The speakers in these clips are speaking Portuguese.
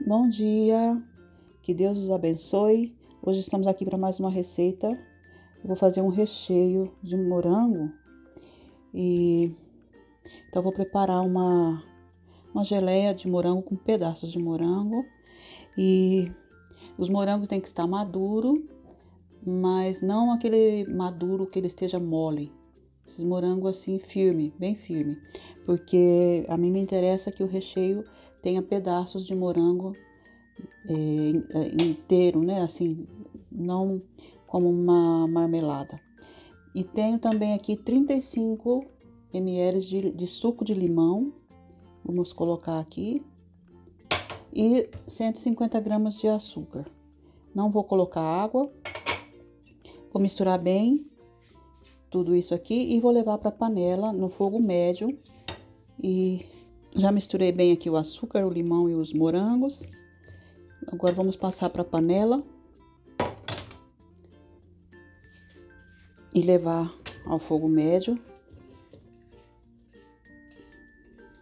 Bom dia, que Deus os abençoe. Hoje estamos aqui para mais uma receita. Eu vou fazer um recheio de morango e então vou preparar uma geleia de morango com pedaços de morango e os morangos têm que estar maduro, mas não aquele maduro que ele esteja mole. Esses morangos assim firme, bem firme, porque a mim me interessa que o recheio tenha pedaços de morango inteiro, né? Assim, não como uma marmelada. E tenho também aqui 35 ml de suco de limão. Vamos colocar aqui. E 150 gramas de açúcar. Não vou colocar água. Vou misturar bem tudo isso aqui e vou levar para a panela no fogo médio. E já misturei bem aqui o açúcar, o limão e os morangos. Agora vamos passar para a panela e levar ao fogo médio.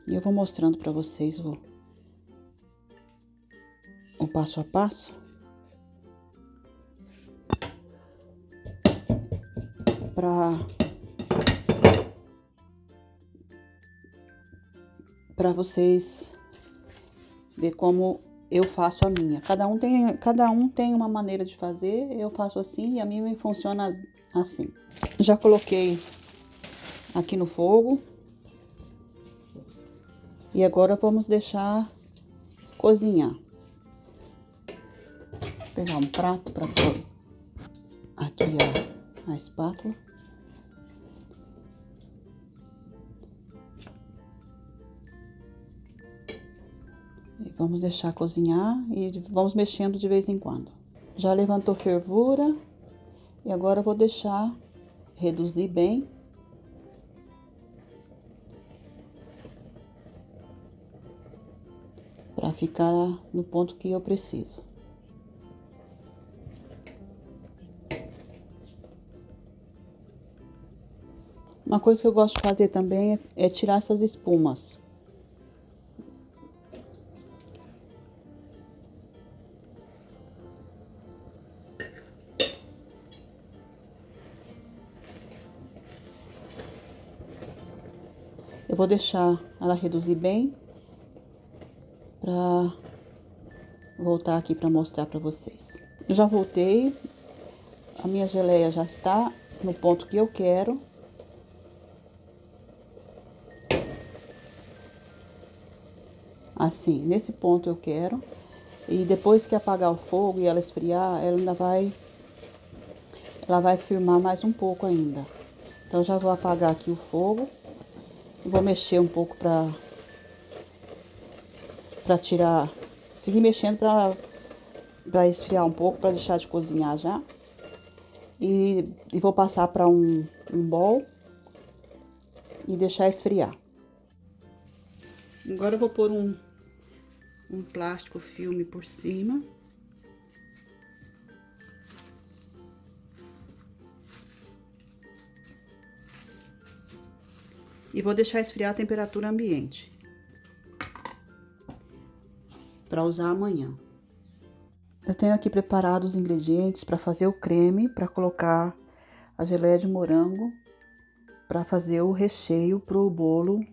E eu vou mostrando para vocês o passo a passo. Para vocês ver como eu faço a minha. Cada um tem uma maneira de fazer. Eu faço assim e a minha me funciona assim. Já coloquei aqui no fogo. E agora vamos deixar cozinhar. Vou pegar um prato para pôr aqui a espátula. E vamos deixar cozinhar e vamos mexendo de vez em quando. Já levantou fervura e agora eu vou deixar reduzir bem. Para ficar no ponto que eu preciso. Uma coisa que eu gosto de fazer também é tirar essas espumas. Eu vou deixar ela reduzir bem para voltar aqui para mostrar para vocês. Eu já voltei, a minha geleia já está no ponto que eu quero. Assim, nesse ponto eu quero. E depois que apagar o fogo e ela esfriar, ela vai firmar mais um pouco ainda. Então já vou apagar aqui o fogo. E vou mexer um pouco para tirar, seguir mexendo para esfriar um pouco, para deixar de cozinhar já. E vou passar para um bowl e deixar esfriar. Agora eu vou pôr um plástico filme por cima. E vou deixar esfriar a temperatura ambiente. Para usar amanhã. Eu tenho aqui preparado os ingredientes para fazer o creme, para colocar a geleia de morango, para fazer o recheio para o bolo.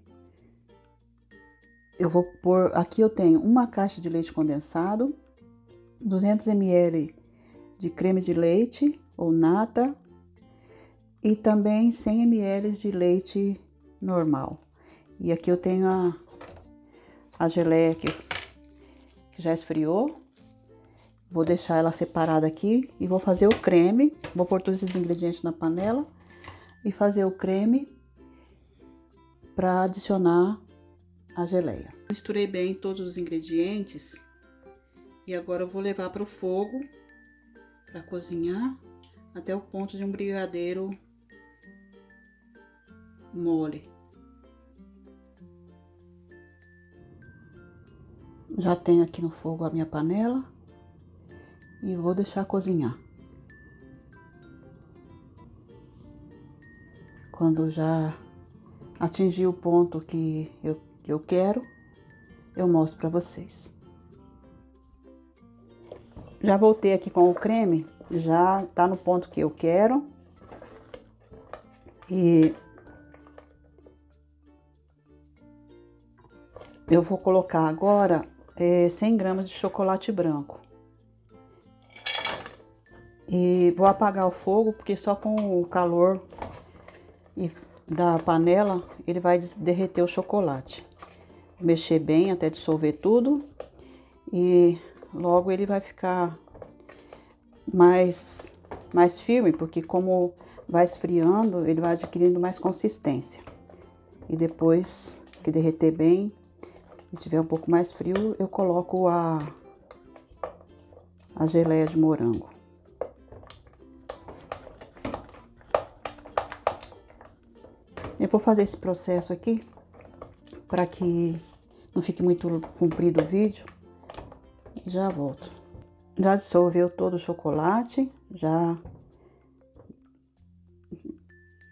Eu vou pôr, aqui eu tenho uma caixa de leite condensado, 200 ml de creme de leite ou nata e também 100 ml de leite normal. E aqui eu tenho a geleia que já esfriou. Vou deixar ela separada aqui e vou fazer o creme. Vou pôr todos esses ingredientes na panela e fazer o creme para adicionar a geleia. Misturei bem todos os ingredientes e agora eu vou levar para o fogo para cozinhar até o ponto de um brigadeiro mole. Já tenho aqui no fogo a minha panela e vou deixar cozinhar. Quando já atingir o ponto que eu quero, eu mostro para vocês. Já voltei aqui com o creme, já tá no ponto que eu quero. E eu vou colocar agora 100 gramas de chocolate branco. E vou apagar o fogo, porque só com o calor da panela ele vai derreter o chocolate. Mexer bem até dissolver tudo e logo ele vai ficar mais firme, porque como vai esfriando, ele vai adquirindo mais consistência. E depois que derreter bem, se tiver um pouco mais frio, eu coloco a geleia de morango. Eu vou fazer esse processo aqui para que não fique muito comprido o vídeo. Já volto. Já dissolveu todo o chocolate, já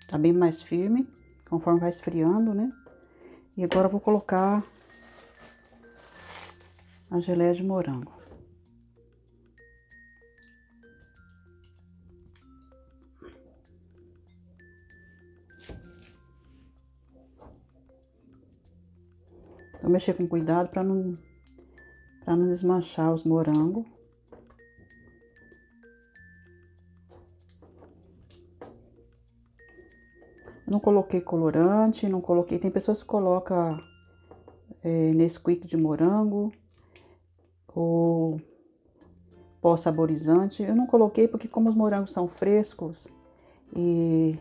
tá bem mais firme, conforme vai esfriando, né? E agora eu vou colocar a geleia de morango. Vou mexer com cuidado para não desmanchar os morangos. Não coloquei colorante, não coloquei. Tem pessoas que colocam Nesquik de morango ou pó saborizante. Eu não coloquei porque como os morangos são frescos e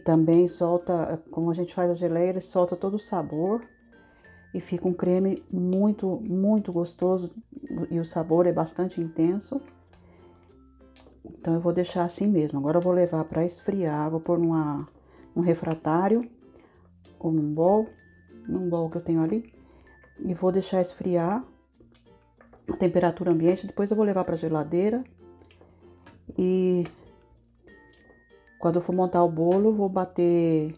também solta, como a gente faz a geleia, ele solta todo o sabor e fica um creme muito, muito gostoso e o sabor é bastante intenso. Então eu vou deixar assim mesmo. Agora eu vou levar para esfriar, vou pôr num refratário ou num bowl que eu tenho ali e vou deixar esfriar a temperatura ambiente. Depois eu vou levar para geladeira e quando eu for montar o bolo, vou bater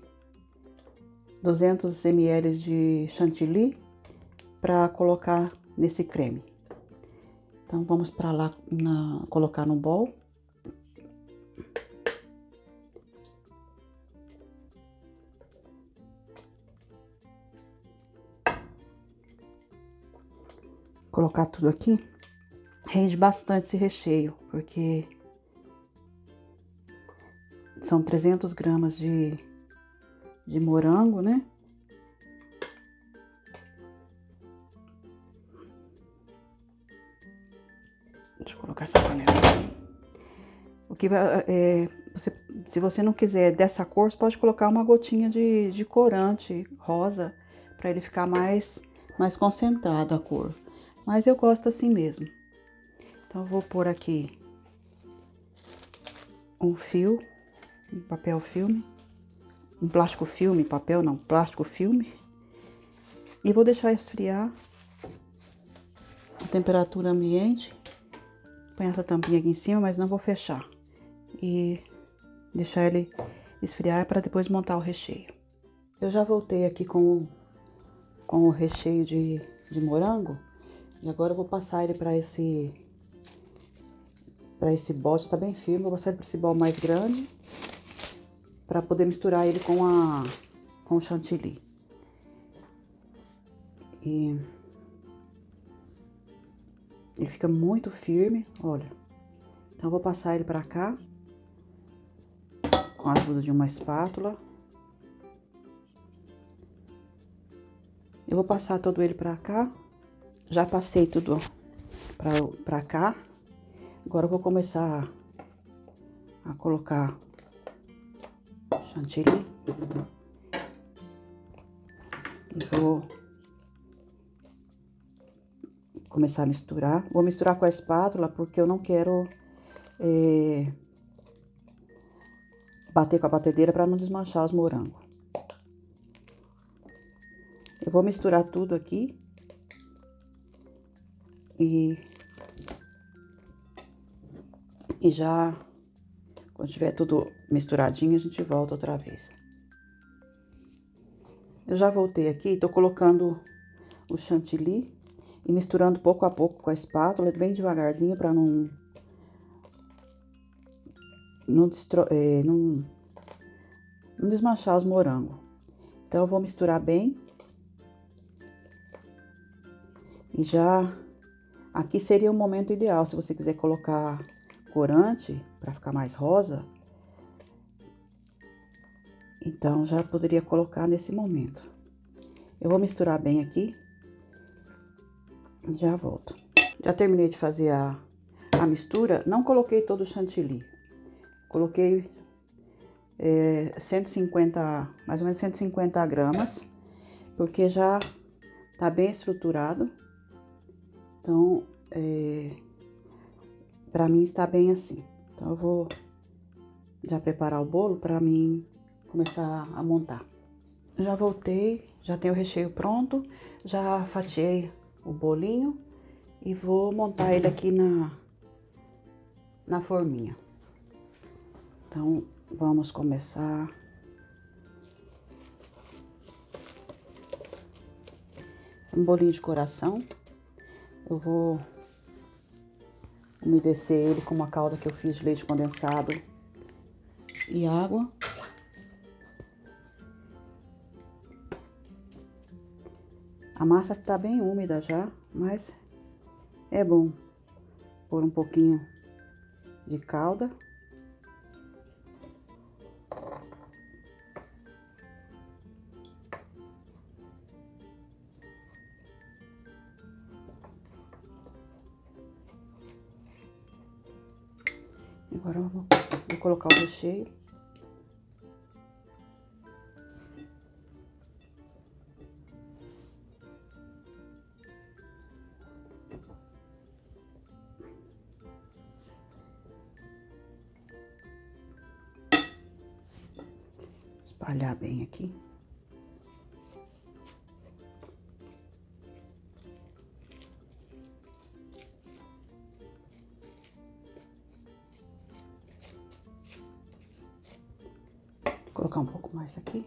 200 ml de chantilly para colocar nesse creme. Então vamos para lá colocar no bowl. Colocar tudo aqui. Rende bastante esse recheio, porque são 300 gramas de morango, né? Deixa eu colocar essa panela aqui. O que se você não quiser dessa cor, você pode colocar uma gotinha de corante rosa para ele ficar mais concentrado a cor. Mas eu gosto assim mesmo. Então eu vou pôr aqui um fio, um papel filme, um plástico filme, papel não, plástico filme. E vou deixar esfriar a temperatura ambiente. Põe essa tampinha aqui em cima, mas não vou fechar. E deixar ele esfriar para depois montar o recheio. Eu já voltei aqui com o recheio de morango. E agora eu vou passar ele para esse bol. Já tá bem firme, vou passar ele para esse bol mais grande. Para poder misturar ele com o chantilly. E ele fica muito firme, olha. Então eu vou passar ele para cá com a ajuda de uma espátula. Eu vou passar todo ele para cá. Já passei tudo para cá. Agora eu vou começar a colocar chantilly. E vou começar a misturar. Vou misturar com a espátula porque eu não quero bater com a batedeira para não desmanchar os morangos. Eu vou misturar tudo aqui. E já, quando tiver tudo misturadinho, a gente volta outra vez. Eu já voltei aqui, tô colocando o chantilly. e misturando pouco a pouco com a espátula, bem devagarzinho, para não desmanchar os morangos. Então, eu vou misturar bem. E já, aqui seria o momento ideal, se você quiser colocar corante, para ficar mais rosa. Então, já poderia colocar nesse momento. Eu vou misturar bem aqui. E já volto. Já terminei de fazer a mistura, não coloquei todo o chantilly. Coloquei 150, mais ou menos 150 gramas, porque já tá bem estruturado. Então, pra mim está bem assim. Então, eu vou já preparar o bolo pra mim começar a montar. Já voltei, já tenho o recheio pronto, já fatiei o bolinho e vou montar ele aqui na forminha. Então, vamos começar. Um bolinho de coração. Eu vou umedecer ele com uma calda que eu fiz de leite condensado e água. A massa tá bem úmida já, mas é bom pôr um pouquinho de calda. Agora eu vou colocar o recheio. Espalhar bem aqui. Vou colocar um pouco mais aqui.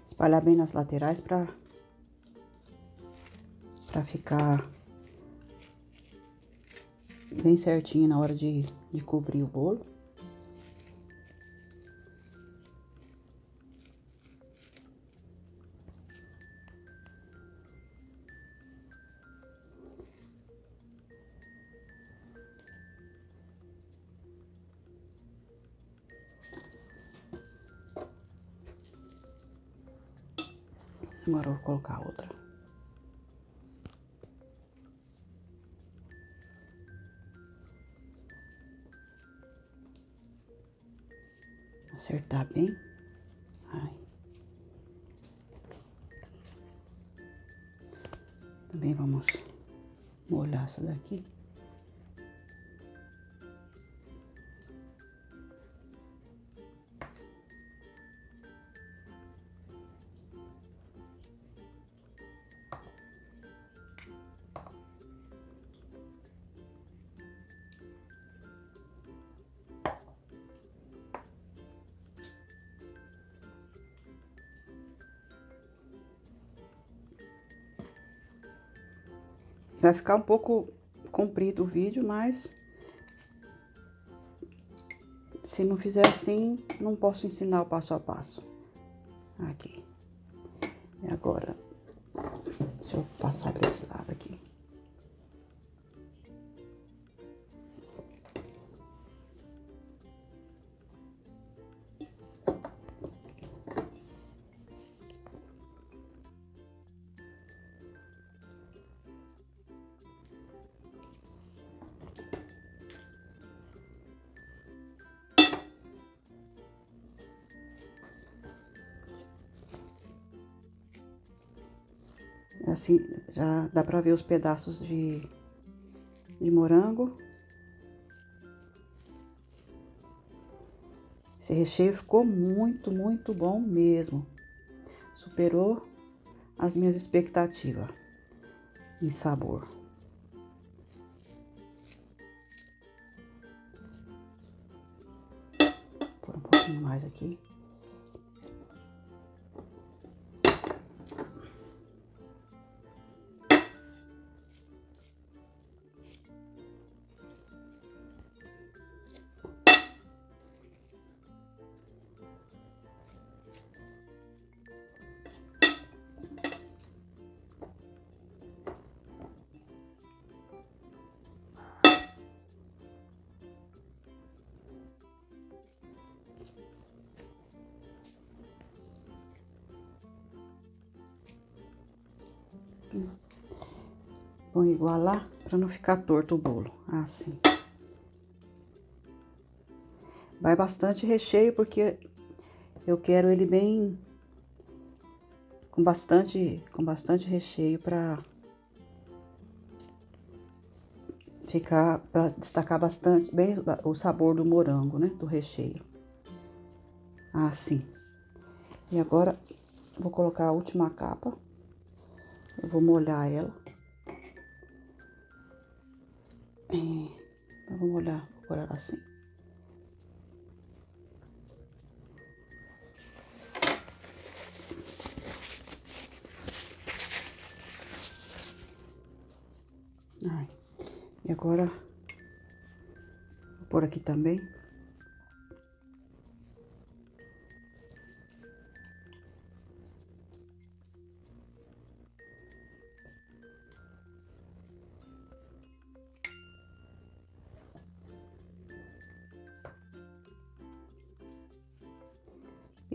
Espalhar bem nas laterais para ficar bem certinho na hora de cobrir o bolo. Agora eu vou colocar outra. Acertar bem. Ai. Também vamos molhar essa daqui. Vai ficar um pouco comprido o vídeo, mas se não fizer assim, não posso ensinar o passo a passo. Aqui. E agora, deixa eu passar para esse lado aqui. Assim, já dá pra ver os pedaços de morango. Esse recheio ficou muito, muito bom mesmo. Superou as minhas expectativas em sabor. pouquinho mais aqui. Vou igualar para não ficar torto o bolo, assim. Vai bastante recheio porque eu quero ele bem com bastante recheio para destacar bastante bem o sabor do morango, né, do recheio. Assim. E agora vou colocar a última capa. Eu vou molhar ela. Eu vou molhar, vou pôr ela assim. Ai. E agora, vou pôr aqui também.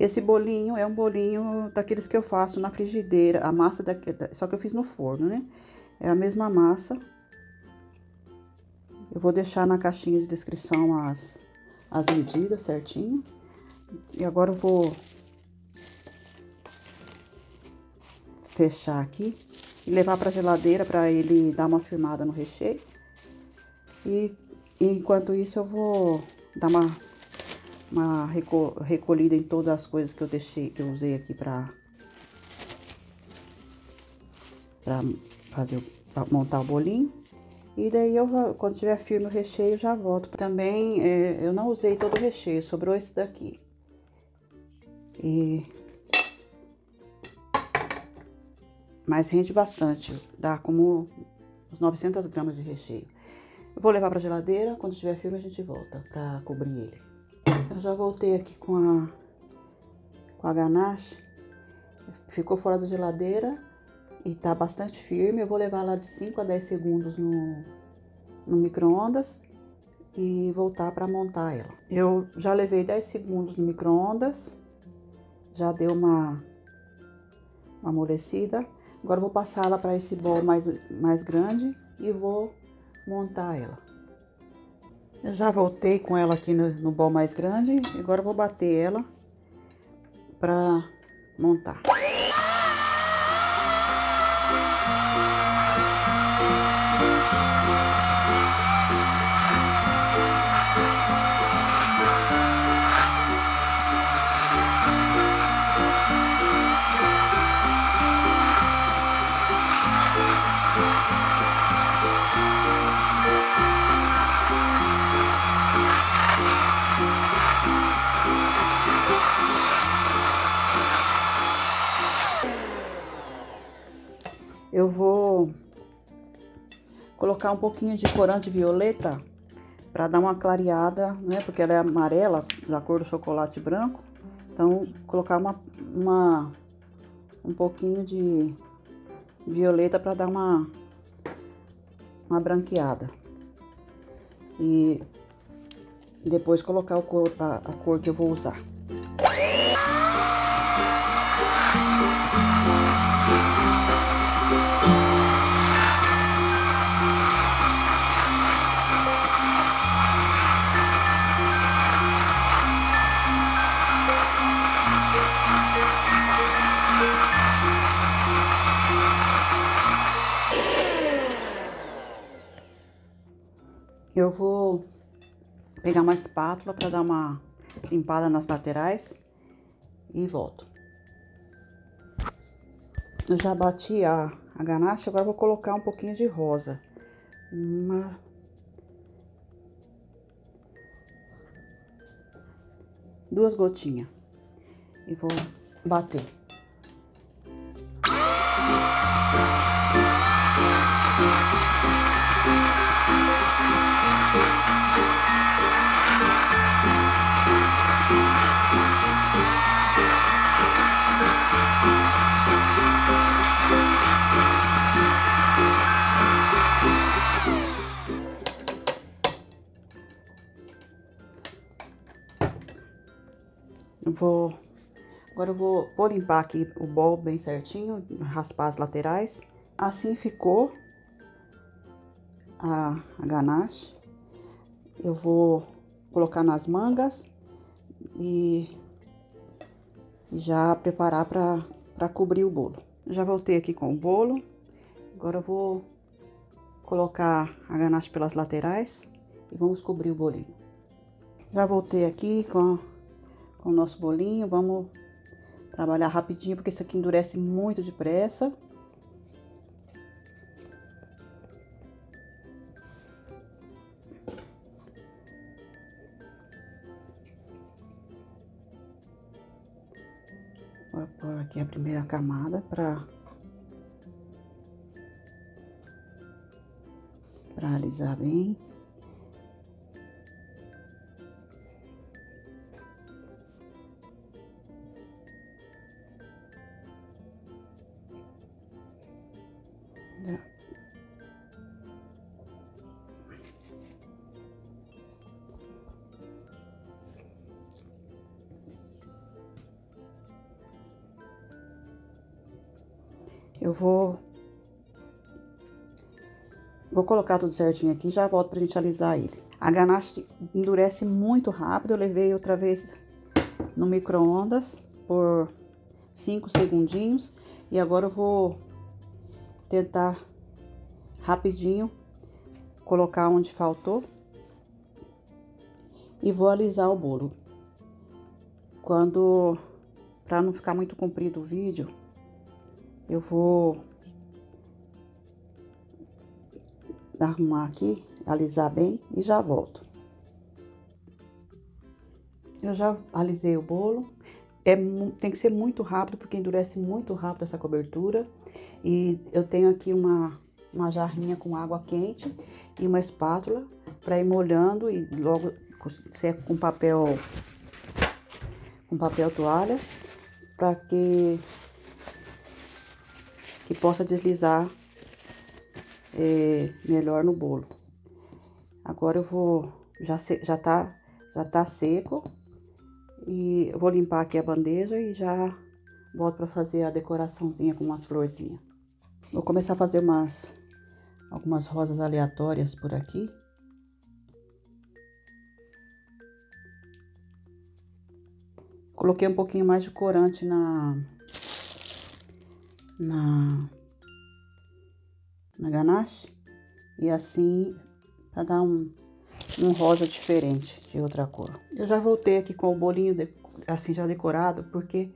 Esse bolinho é um bolinho daqueles que eu faço na frigideira, a massa só que eu fiz no forno, né? É a mesma massa. Eu vou deixar na caixinha de descrição as medidas certinho. E agora eu vou fechar aqui e levar para geladeira para ele dar uma firmada no recheio. E enquanto isso eu vou dar uma recolhida em todas as coisas que eu usei aqui para montar o bolinho. E daí quando tiver firme o recheio, eu já volto. Também eu não usei todo o recheio, sobrou esse daqui. Mas rende bastante, dá como uns 900 gramas de recheio. Eu vou levar pra geladeira, quando tiver firme a gente volta pra cobrir ele. Eu já voltei aqui com a ganache, ficou fora da geladeira e tá bastante firme. Eu vou levar lá de 5 a 10 segundos no micro-ondas e voltar pra montar ela. Eu já levei 10 segundos no micro-ondas, já deu uma amolecida. Agora eu vou passar ela para esse bol mais grande e vou montar ela. Eu já voltei com ela aqui no bol mais grande. Agora eu vou bater ela para montar. Eu vou colocar um pouquinho de corante violeta para dar uma clareada, né? Porque ela é amarela, da cor do chocolate branco. Então, colocar um pouquinho de violeta para dar uma branqueada. E depois colocar a cor que eu vou usar. Eu vou pegar uma espátula para dar uma limpada nas laterais e volto. Eu já bati a ganache, agora eu vou colocar um pouquinho de rosa. 2 gotinhas. E vou bater. Agora eu vou limpar aqui o bol bem certinho, raspar as laterais. Assim ficou a ganache. Eu vou colocar nas mangas e já preparar para cobrir o bolo. Já voltei aqui com o bolo. Agora eu vou colocar a ganache pelas laterais e vamos cobrir o bolinho. Já voltei aqui com o nosso bolinho. Vamos trabalhar rapidinho, porque isso aqui endurece muito depressa. Vou pôr aqui a primeira camada para alisar bem. Eu vou colocar tudo certinho aqui e já volto pra gente alisar ele. A ganache endurece muito rápido. Eu levei outra vez no micro-ondas por 5 segundinhos. E agora eu vou tentar rapidinho colocar onde faltou. E vou alisar o bolo. Pra não ficar muito comprido o vídeo, eu vou arrumar aqui, alisar bem e já volto. Eu já alisei o bolo. Tem que ser muito rápido, porque endurece muito rápido essa cobertura. E eu tenho aqui uma jarrinha com água quente e uma espátula para ir molhando e logo seco com papel toalha, para que possa deslizar melhor no bolo. Agora eu vou, já tá seco, e eu vou limpar aqui a bandeja e já volto para fazer a decoraçãozinha com umas florzinhas. Vou começar a fazer algumas rosas aleatórias por aqui. Coloquei um pouquinho mais de corante na ganache, e assim para dar um rosa diferente, de outra cor. Eu já voltei aqui com o bolinho assim já decorado, porque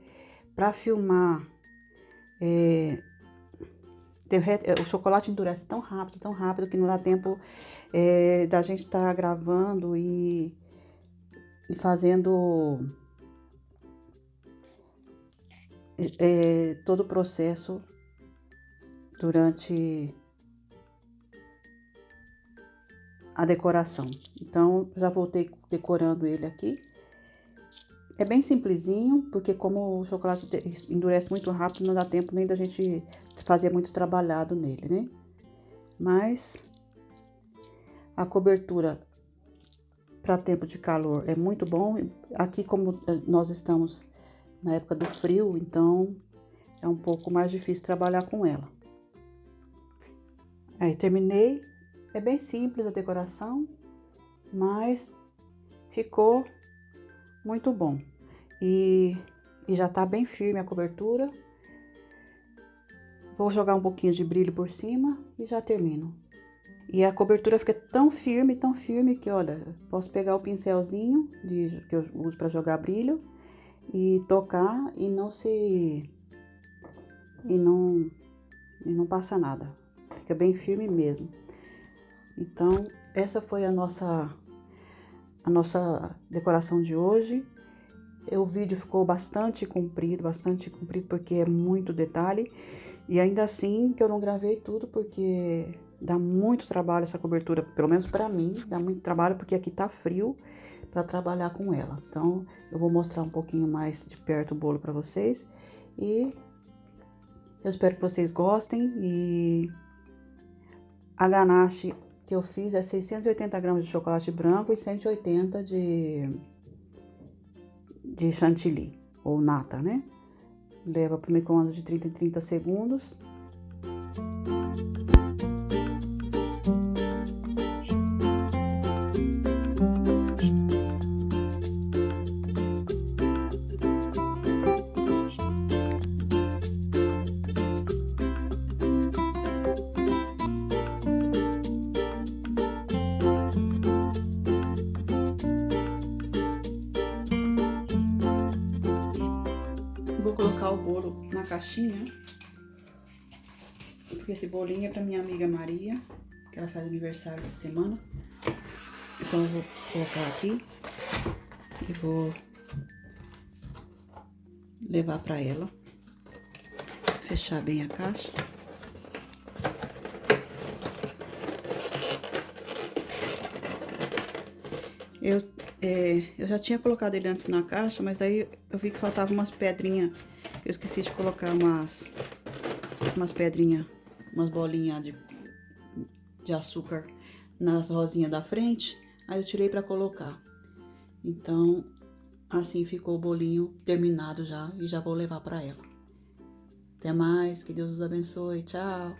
para filmar o chocolate endurece tão rápido que não dá tempo da gente estar gravando e fazendo todo o processo durante a decoração. Então, já voltei decorando ele aqui. É bem simplesinho, porque como o chocolate endurece muito rápido, não dá tempo nem da gente fazer muito trabalhado nele, né? Mas a cobertura para tempo de calor é muito bom. Aqui, como nós estamos na época do frio, então é um pouco mais difícil trabalhar com ela. Aí, terminei. É bem simples a decoração, mas ficou muito bom. E já tá bem firme a cobertura. Vou jogar um pouquinho de brilho por cima e já termino. E a cobertura fica tão firme que, olha, posso pegar o pincelzinho que eu uso para jogar brilho e tocar e não passa nada. Fica bem firme mesmo. Então, essa foi a nossa decoração de hoje. o vídeo ficou bastante comprido porque é muito detalhe. E ainda assim que eu não gravei tudo porque dá muito trabalho essa cobertura, pelo menos pra mim, dá muito trabalho porque aqui tá frio pra trabalhar com ela. Então eu vou mostrar um pouquinho mais de perto o bolo pra vocês e eu espero que vocês gostem. E a ganache que eu fiz é 680 gramas de chocolate branco e 180 de chantilly ou nata, né? Leva para o micro-ondas de 30 em 30 segundos. Vou colocar o bolo na caixinha, porque esse bolinho é para minha amiga Maria, que ela faz aniversário essa semana. Então eu vou colocar aqui e vou levar para ela. Fechar bem a caixa. Eu já tinha colocado ele antes na caixa, mas daí eu vi que faltava umas pedrinhas. Eu esqueci de colocar umas pedrinhas, umas bolinhas de açúcar nas rosinhas da frente. Aí eu tirei pra colocar. Então, assim ficou o bolinho terminado já e já vou levar pra ela. Até mais, que Deus os abençoe. Tchau!